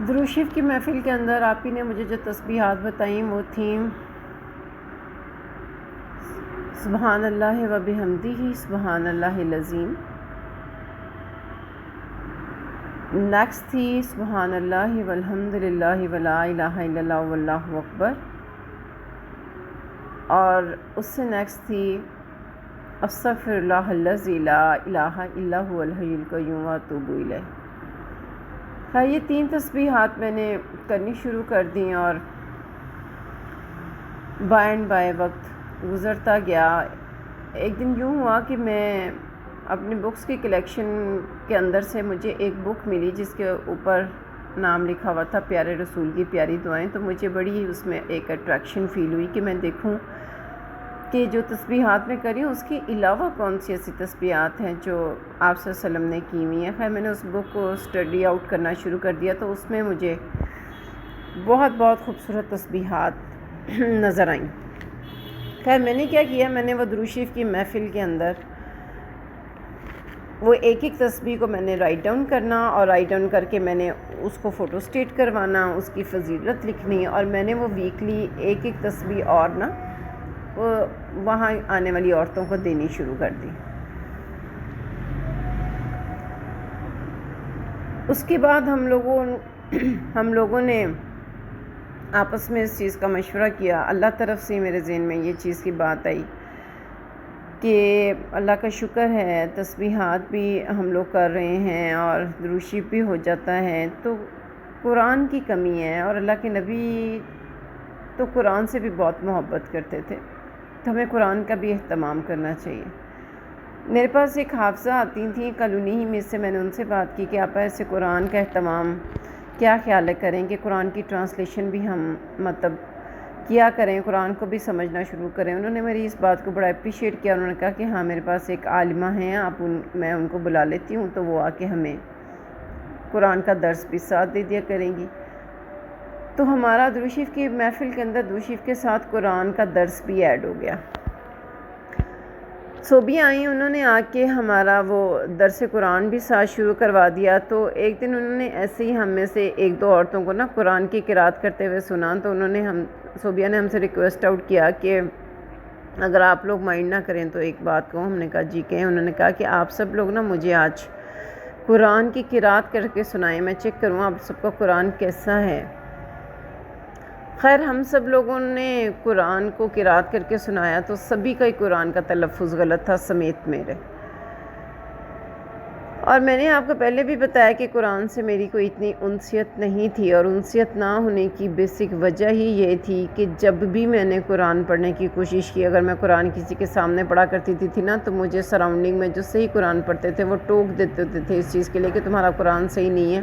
درود شریف کی محفل کے اندر آپ ہی نے مجھے جو تسبیحات بتائیں وہ تھیں سبحان اللہ و بحمدہ سبحان اللہ العظیم، نیکسٹ تھی سبحان اللہ والحمد للہ ولا الہ الا اللہ واللہ اکبر، اور اس سے نیکسٹ تھی استغفر اللہ الذی لا الہ الا هو الحی القیوم واتوب الیہ۔ یہ 3 تسبیحات میں نے کرنی شروع کر دیں اور بائیں بائیں وقت گزرتا گیا۔ ایک دن یوں ہوا کہ میں اپنی بکس کی کلیکشن کے اندر سے مجھے ایک بک ملی جس کے اوپر نام لکھا ہوا تھا پیارے رسول کی پیاری دعائیں، تو مجھے بڑی اس میں ایک اٹریکشن فیل ہوئی کہ میں دیکھوں کہ جو تسبیحات میں کری اس کے علاوہ کون سی ایسی تسبیحات ہیں جو آپ صلی اللہ علیہ وسلم نے کی ہوئی ہیں۔ خیر میں نے اس بک کو اسٹڈی آؤٹ کرنا شروع کر دیا تو اس میں مجھے بہت خوبصورت تسبیحات نظر آئیں۔ خیر میں نے کیا کیا، میں نے وہ درود شریف کی محفل کے اندر وہ ایک تسبیح کو میں نے رائٹ ڈاؤن کرنا، اور رائٹ ڈاؤن کر کے میں نے اس کو فوٹو اسٹیٹ کروانا، اس کی فضیلت لکھنی، اور میں نے وہ ویکلی ایک تسبیح اور وہ وہاں آنے والی عورتوں کو دینی شروع کر دی۔ اس کے بعد ہم لوگوں نے آپس میں اس چیز کا مشورہ کیا۔ اللہ طرف سے میرے ذہن میں یہ چیز کی بات آئی کہ اللہ کا شکر ہے تسبیحات بھی ہم لوگ کر رہے ہیں اور درود شریف بھی ہو جاتا ہے، تو قرآن کی کمی ہے، اور اللہ کے نبی تو قرآن سے بھی بہت محبت کرتے تھے، تو ہمیں قرآن کا بھی اہتمام کرنا چاہیے۔ میرے پاس ایک حافظہ آتی تھیں کالونی ہی میں سے، میں نے ان سے بات کی کہ آپ ایسے قرآن کا اہتمام کیا خیال ہے کریں کہ قرآن کی ٹرانسلیشن بھی ہم کیا کریں، قرآن کو بھی سمجھنا شروع کریں۔ انہوں نے میری اس بات کو بڑا اپریشیٹ کیا، انہوں نے کہا کہ ہاں میرے پاس ایک عالمہ ہیں، میں ان کو بلا لیتی ہوں تو وہ آ کے ہمیں قرآن کا درس بھی ساتھ دے دیا کریں گی۔ تو ہمارا درود شریف کی محفل کے اندر درود شریف کے ساتھ قرآن کا درس بھی ایڈ ہو گیا۔ صوبیاں آئیں، انہوں نے آ کے ہمارا وہ درس قرآن بھی ساتھ شروع کروا دیا۔ تو ایک دن انہوں نے ایسے ہی ہم میں سے 1-2 عورتوں کو قرآن کی قرات کرتے ہوئے سنا، تو صوبیہ نے ہم سے ریکویسٹ آؤٹ کیا کہ اگر آپ لوگ مائنڈ نہ کریں تو ایک بات کو، ہم نے کہا جی کہیں۔ انہوں نے کہا کہ آپ سب لوگ مجھے آج قرآن کی قرات کر کے سنائیں، میں چیک کروں آپ سب کا قرآن کیسا ہے۔ خیر ہم سب لوگوں نے قرآن کو قرات کر کے سنایا تو سبھی کا ہی قرآن کا تلفظ غلط تھا سمیت میرے، اور میں نے آپ کو پہلے بھی بتایا کہ قرآن سے میری کوئی اتنی انسیت نہیں تھی، اور انسیت نہ ہونے کی بیسک وجہ ہی یہ تھی کہ جب بھی میں نے قرآن پڑھنے کی کوشش کی، اگر میں قرآن کسی کے سامنے پڑھا کرتی تھی تو مجھے سراؤنڈنگ میں جو صحیح قرآن پڑھتے تھے وہ ٹوک دیتے تھے اس چیز کے لیے کہ تمہارا قرآن صحیح نہیں ہے۔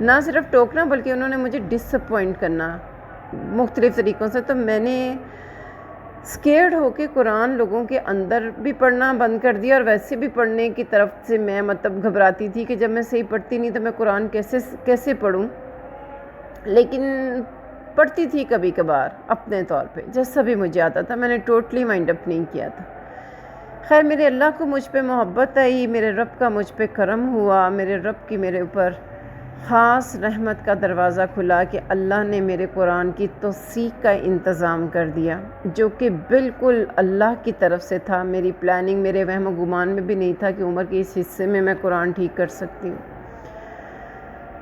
نہ صرف ٹوکنا بلکہ انہوں نے مجھے ڈس اپوائنٹ کرنا مختلف طریقوں سے، تو میں نے سکیئرڈ ہو کے قرآن لوگوں کے اندر بھی پڑھنا بند کر دیا، اور ویسے بھی پڑھنے کی طرف سے میں گھبراتی تھی کہ جب میں صحیح پڑھتی نہیں تو میں قرآن کیسے پڑھوں، لیکن پڑھتی تھی کبھی کبھار اپنے طور پہ جیسا بھی مجھے آتا تھا، میں نے ٹوٹلی مائنڈ اپ نہیں کیا تھا۔ خیر میرے اللہ کو مجھ پہ محبت آئی، میرے رب کا مجھ پہ کرم ہوا، میرے رب کی میرے اوپر خاص رحمت کا دروازہ کھلا کہ اللہ نے میرے قرآن کی توثیق کا انتظام کر دیا، جو کہ بالکل اللہ کی طرف سے تھا۔ میری پلاننگ، میرے وہم و گمان میں بھی نہیں تھا کہ عمر کے اس حصے میں قرآن ٹھیک کر سکتی ہوں۔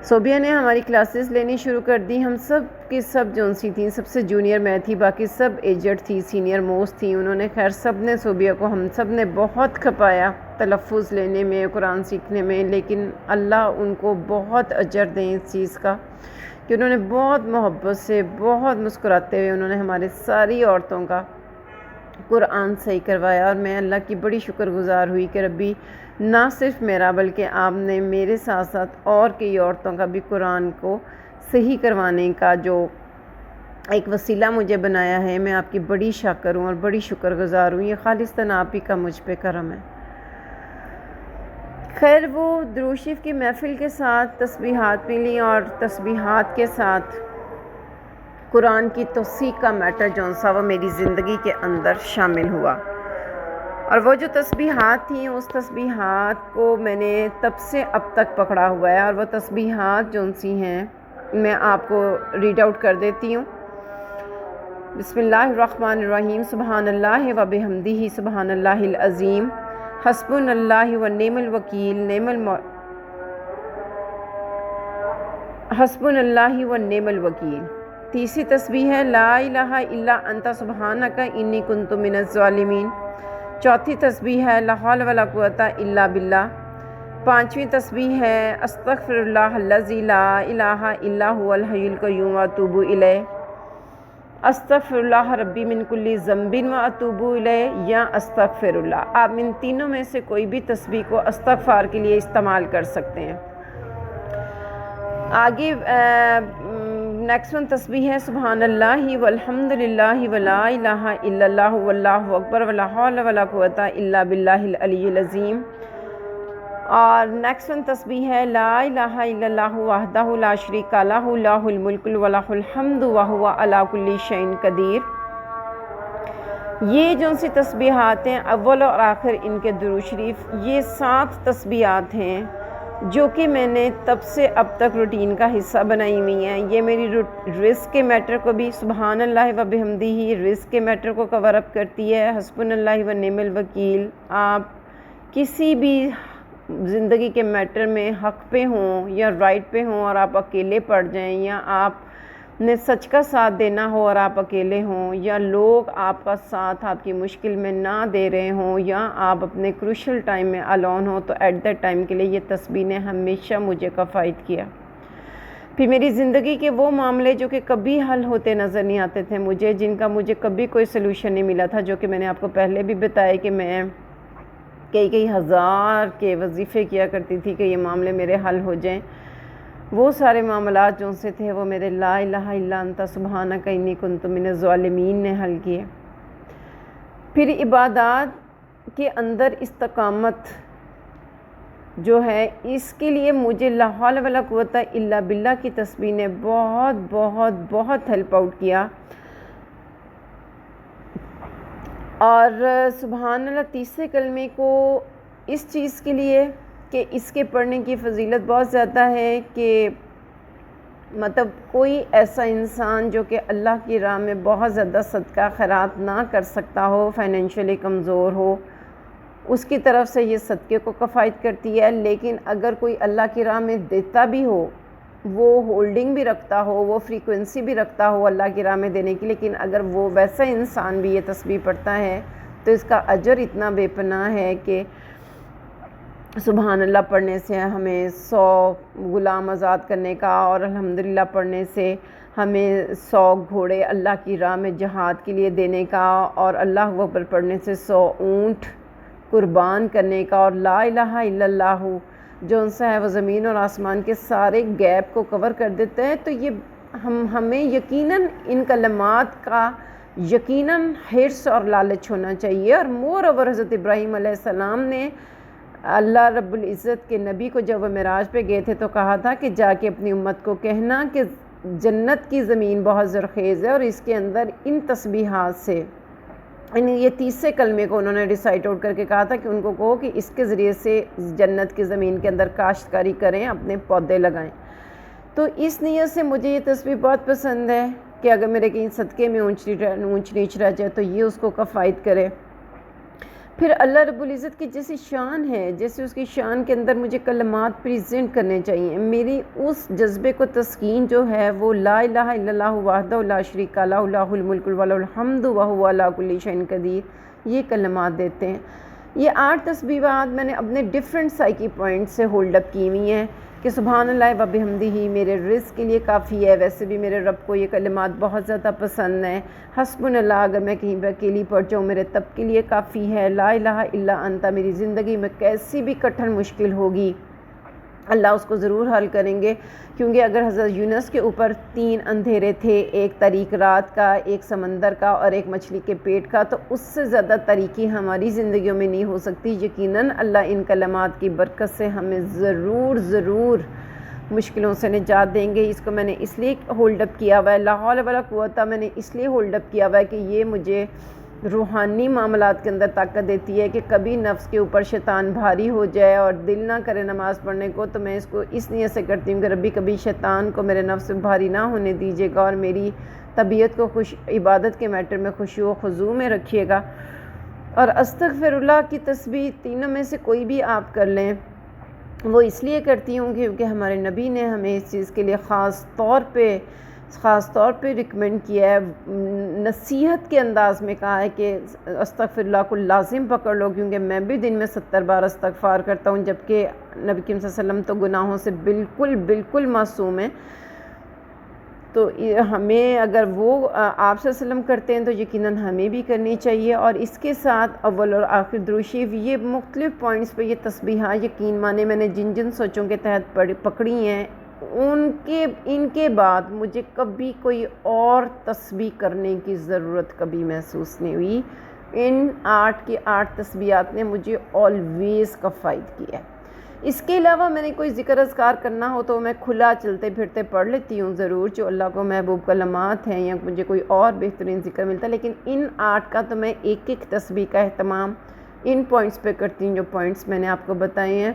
صوبیہ نے ہماری کلاسز لینی شروع کر دی، ہم سب کی سب جونسی تھیں، سب سے جونیئر میں تھی، باقی سب ایجڈ تھی، سینئر موسٹ تھیں۔ انہوں نے خیر سب نے صوبیہ کو، ہم سب نے بہت کھپایا تلفظ لینے میں، قرآن سیکھنے میں، لیکن اللہ ان کو بہت اجر دیں اس چیز کا کہ انہوں نے بہت محبت سے، بہت مسکراتے ہوئے انہوں نے ہمارے ساری عورتوں کا قرآن صحیح کروایا، اور میں اللہ کی بڑی شکر گزار ہوئی کہ ربی نہ صرف میرا بلکہ آپ نے میرے ساتھ ساتھ اور کئی عورتوں کا بھی قرآن کو صحیح کروانے کا جو ایک وسیلہ مجھے بنایا ہے۔ میں آپ کی بڑی شاکر ہوں اور بڑی شکر گزار ہوں، یہ خالصتاً آپ ہی کا مجھ پہ کرم ہے۔ خیر وہ درود شریف کی محفل کے ساتھ تسبیحات ملی، اور تسبیحات کے ساتھ قرآن کی توثیق کا میٹر جو سا وہ میری زندگی کے اندر شامل ہوا، اور وہ جو تسبیحات تھیں اس تسبیحات کو میں نے تب سے اب تک پکڑا ہوا ہے، اور وہ تسبیحات جو سی ہیں میں آپ کو ریڈ آؤٹ کر دیتی ہوں۔ بسم اللہ الرحمن الرحیم، سبحان اللہ و بحمدہ سبحان اللہ العظیم، حسبنا اللہ و نعم الوکیل، حسبنا اللہ و نعم الوکیل۔ تیسری تسبیح ہے لا الہ الا انت سبحانک انی کنت من الظالمین۔ چوتھی تسبیح ہے لا حول ولا قوۃ الا باللہ۔ پانچویں تسبیح ہے استغفر اللہ الذی لا الہ الا هو الحی القیوم واتوب الیہ۔ استغفر اللہ ربی من کل ذنب واتوب الیہ یا استغفر اللہ۔ آپ ان تینوں میں سے کوئی بھی تسبیح کو استغفار کے لیے استعمال کر سکتے ہیں۔ آگے نیکسٹ ون تسبیح ہے سبحان اللہ والحمد للہ ولا الہ الا اللہ واللہ اکبر ولا حول ولا قوۃ الا باللہ العلی العظیم۔ اور نیکسٹ ون تسبیح ہے لا الہ الا اللہ وحدہ لا شریک لہ لہ الملک ولہ الحمد وہو علی کل شیء قدیر۔ یہ جو سی تسبیحات ہیں اول اور آخر ان کے درود شریف، یہ 7 تسبیحات ہیں جو کہ میں نے تب سے اب تک روٹین کا حصہ بنائی ہوئی ہیں۔ یہ میری رزق کے میٹر کو بھی سبحان اللہ و بحمدہ ہی رزق کے میٹر کو کور اپ کرتی ہے۔ حسبنا اللہ و نعم الوکیل، آپ کسی بھی زندگی کے میٹر میں حق پہ ہوں یا رائٹ پہ ہوں اور آپ اکیلے پڑ جائیں، یا آپ نے سچ کا ساتھ دینا ہو اور آپ اکیلے ہوں، یا لوگ آپ کا ساتھ آپ کی مشکل میں نہ دے رہے ہوں، یا آپ اپنے کروشل ٹائم میں الون ہوں، تو ایٹ دیٹ ٹائم کے لیے یہ تسبیح نے ہمیشہ مجھے کفایت کیا۔ پھر میری زندگی کے وہ معاملے جو کہ کبھی حل ہوتے نظر نہیں آتے تھے مجھے، جن کا مجھے کبھی کوئی سلوشن نہیں ملا تھا، جو کہ میں نے آپ کو پہلے بھی بتایا کہ میں کئی ہزار کے وظیفے کیا کرتی تھی کہ یہ معاملے میرے حل ہو جائیں، وہ سارے معاملات جو سے تھے وہ میرے لا الہ الا انت سبحانک انی کنت من الظالمین نے حل کیے۔ پھر عبادات کے اندر استقامت جو ہے، اس کے لیے مجھے لا حول ولا قوۃ الا باللہ کی تسبیح نے بہت بہت بہت ہیلپ آؤٹ کیا۔ اور سبحان اللہ تیسرے کلمے کو اس چیز کے لیے کہ اس کے پڑھنے کی فضیلت بہت زیادہ ہے کہ مطلب کوئی ایسا انسان جو کہ اللہ کی راہ میں بہت زیادہ صدقہ خیرات نہ کر سکتا ہو، فائنینشلی کمزور ہو، اس کی طرف سے یہ صدقے کو کفایت کرتی ہے۔ لیکن اگر کوئی اللہ کی راہ میں دیتا بھی ہو، وہ ہولڈنگ بھی رکھتا ہو، وہ فریکوینسی بھی رکھتا ہو اللہ کی راہ میں دینے کی، لیکن اگر وہ ویسا انسان بھی یہ تسبیح پڑھتا ہے تو اس کا اجر اتنا بے پناہ ہے کہ سبحان اللہ پڑھنے سے ہمیں 100 غلام آزاد کرنے کا، اور الحمدللہ پڑھنے سے ہمیں 100 گھوڑے اللہ کی راہ میں جہاد کے لیے دینے کا، اور اللہ اکبر پڑھنے سے 100 اونٹ قربان کرنے کا، اور لا الہ الا اللہ جو سا ہے وہ زمین اور آسمان کے سارے گیپ کو کور کر دیتا ہے۔ تو یہ ہمیں یقیناً ان کلمات کا یقیناً حرص اور لالچ ہونا چاہیے۔ اور مور اوور حضرت ابراہیم علیہ السلام نے اللہ رب العزت کے نبی کو جب وہ معراج پہ گئے تھے تو کہا تھا کہ جا کے اپنی امت کو کہنا کہ جنت کی زمین بہت زرخیز ہے، اور اس کے اندر ان تسبیحات سے یہ تیسرے کلمے کو انہوں نے ڈیسائیڈ آؤٹ کر کے کہا تھا کہ ان کو کہو کہ اس کے ذریعے سے جنت کی زمین کے اندر کاشتکاری کریں، اپنے پودے لگائیں۔ تو اس نیت سے مجھے یہ تسبیح بہت پسند ہے کہ اگر میرے کہیں صدقے میں اونچ نیچ رہ جائے تو یہ اس کو کفایت کرے۔ پھر اللہ رب العزت کی جیسی شان ہے، جیسے اس کی شان کے اندر مجھے کلمات پریزنٹ کرنے چاہیے، میری اس جذبے کو تسکین جو ہے وہ لا الہ الا اللہ وحدہ لا شریک لہ لہ الملک ولہ الحمد وہو علی کل شیء قدیر، یہ کلمات دیتے ہیں۔ یہ 8 تسبیحات میں نے اپنے ڈیفرنٹ سائیکی پوائنٹ سے ہولڈ اپ کی ہوئی ہیں کہ سبحان اللہ و بحمدہ میرے رزق کے لیے کافی ہے، ویسے بھی میرے رب کو یہ کلمات بہت زیادہ پسند ہیں۔ حسبنا اللہ اگر میں کہیں پہ اکیلی پڑ جاؤں میرے تب کے لیے کافی ہے۔ لا الہ الا انت میری زندگی میں کیسی بھی کٹھن مشکل ہوگی اللہ اس کو ضرور حل کریں گے، کیونکہ اگر حضرت یونس کے اوپر 3 اندھیرے تھے، ایک طریق رات کا، ایک سمندر کا، اور ایک مچھلی کے پیٹ کا، تو اس سے زیادہ طریقی ہماری زندگیوں میں نہیں ہو سکتی۔ یقیناً اللہ ان کلمات کی برکت سے ہمیں ضرور مشکلوں سے نجات دیں گے۔ اس کو میں نے اس لیے ہولڈ اپ کیا ہوا ہے، لا حول ولا قوت میں نے اس لیے ہولڈ اپ کیا ہوا ہے کہ یہ مجھے روحانی معاملات کے اندر طاقت دیتی ہے کہ کبھی نفس کے اوپر شیطان بھاری ہو جائے اور دل نہ کرے نماز پڑھنے کو، تو میں اس کو اس نیت سے کرتی ہوں کہ ربی کبھی شیطان کو میرے نفس سے بھاری نہ ہونے دیجیے گا اور میری طبیعت کو عبادت کے میٹر میں خشوع و خضوع میں رکھیے گا۔ اور استغفر اللہ کی تسبیح تینوں میں سے کوئی بھی آپ کر لیں، وہ اس لیے کرتی ہوں کیونکہ ہمارے نبی نے ہمیں اس چیز کے لیے خاص طور پہ ریکمینڈ کیا ہے، نصیحت کے انداز میں کہا ہے کہ استغفر اللہ کو لازم پکڑ لو، کیونکہ میں بھی دن میں 70 بار استغفار کرتا ہوں، جبکہ نبی کریم صلی اللہ علیہ وسلم تو گناہوں سے بالکل معصوم ہیں۔ تو ہمیں اگر وہ آپ صلی اللہ علیہ وسلم کرتے ہیں تو یقیناً ہمیں بھی کرنی چاہیے۔ اور اس کے ساتھ اول اور آخر درود شریف، یہ مختلف پوائنٹس پہ یہ تسبیحات یقین مانے میں نے جن سوچوں کے تحت پکڑی ہیں، ان کے بعد مجھے کبھی کوئی اور تسبیح کرنے کی ضرورت کبھی محسوس نہیں ہوئی۔ ان 8 کی 8 تسبیحات نے مجھے آلویز کفایت کی ہے۔ اس کے علاوہ میں نے کوئی ذکر اذکار کرنا ہو تو میں کھلا چلتے پھرتے پڑھ لیتی ہوں ضرور، جو اللہ کو محبوب کلمات ہیں، یا مجھے کوئی اور بہترین ذکر ملتا ہے، لیکن ان 8 کا تو میں ایک تسبیح کا اہتمام ان پوائنٹس پہ کرتی ہوں جو پوائنٹس میں نے آپ کو بتائے ہیں۔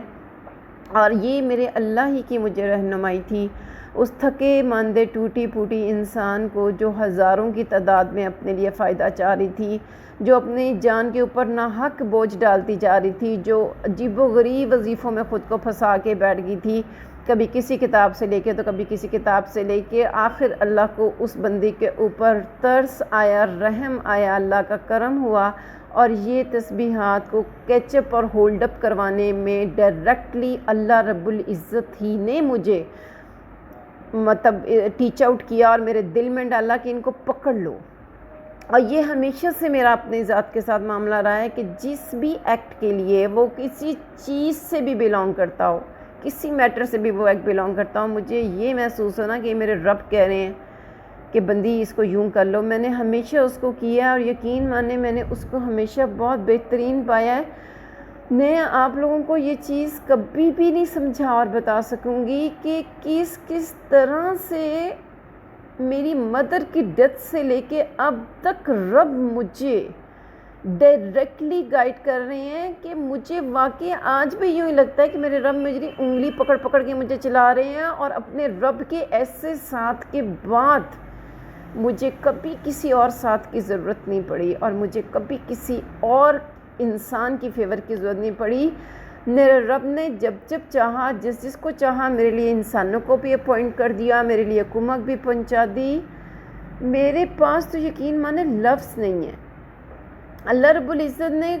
اور یہ میرے اللہ ہی کی مجھے رہنمائی تھی، اس تھکے ماندے ٹوٹی پھوٹی انسان کو جو ہزاروں کی تعداد میں اپنے لیے فائدہ چاہ رہی تھی، جو اپنی جان کے اوپر ناحق بوجھ ڈالتی جا رہی تھی، جو عجیب و غریب وظیفوں میں خود کو پھنسا کے بیٹھ گئی تھی، کبھی کسی کتاب سے لے کے تو کبھی کسی کتاب سے لے کے، آخر اللہ کو اس بندی کے اوپر ترس آیا، رحم آیا، اللہ کا کرم ہوا، اور یہ تسبیحات کو کیچ اپ اور ہولڈ اپ کروانے میں ڈائریکٹلی اللہ رب العزت ہی نے مجھے ٹیچ آؤٹ کیا اور میرے دل میں ڈالا کہ ان کو پکڑ لو۔ اور یہ ہمیشہ سے میرا اپنے ذات کے ساتھ معاملہ رہا ہے کہ جس بھی ایکٹ کے لیے وہ کسی چیز سے بھی بلانگ کرتا ہو، کسی میٹر سے بھی وہ ایکٹ بلانگ کرتا ہو، مجھے یہ محسوس ہونا کہ میرے رب کہہ رہے ہیں کہ بندی اس کو یوں کر لو، میں نے ہمیشہ اس کو کیا، اور یقین مانے میں نے اس کو ہمیشہ بہت بہترین پایا ہے۔ میں آپ لوگوں کو یہ چیز کبھی بھی نہیں سمجھا اور بتا سکوں گی کہ کس طرح سے میری مدر کی ڈیتھ سے لے کے اب تک رب مجھے ڈائریکٹلی گائیڈ کر رہے ہیں، کہ مجھے واقعی آج بھی یوں ہی لگتا ہے کہ میرے رب میری انگلی پکڑ کے مجھے چلا رہے ہیں، اور اپنے رب کے ایسے ساتھ کے بعد مجھے کبھی کسی اور ساتھ کی ضرورت نہیں پڑی، اور مجھے کبھی کسی اور انسان کی فیور کی ضرورت نہیں پڑی۔ میرے رب نے جب چاہا، جس کو چاہا، میرے لیے انسانوں کو بھی اپوائنٹ کر دیا، میرے لیے کمک بھی پہنچا دی۔ میرے پاس تو یقین مانے لفظ نہیں ہے۔ اللہ رب العزت نے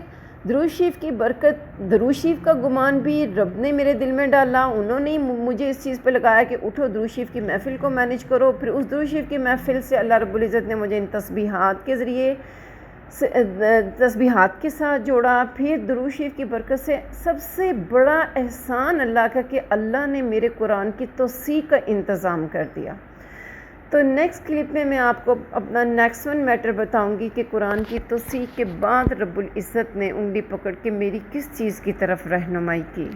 درود شریف کی برکت، درود شریف کا گمان بھی رب نے میرے دل میں ڈالا، انہوں نے مجھے اس چیز پہ لگایا کہ اٹھو درود شریف کی محفل کو مینیج کرو، پھر اس درود شریف کی محفل سے اللہ رب العزت نے مجھے ان تسبیحات کے ذریعے تسبیحات کے ساتھ جوڑا، پھر درود شریف کی برکت سے سب سے بڑا احسان اللہ کا کہ اللہ نے میرے قرآن کی توسیع کا انتظام کر دیا۔ تو نیکسٹ کلپ میں آپ کو اپنا نیکسٹ ون میٹر بتاؤں گی کہ قرآن کی توسیع کے بعد رب العزت نے انگلی پکڑ کے میری کس چیز کی طرف رہنمائی کی۔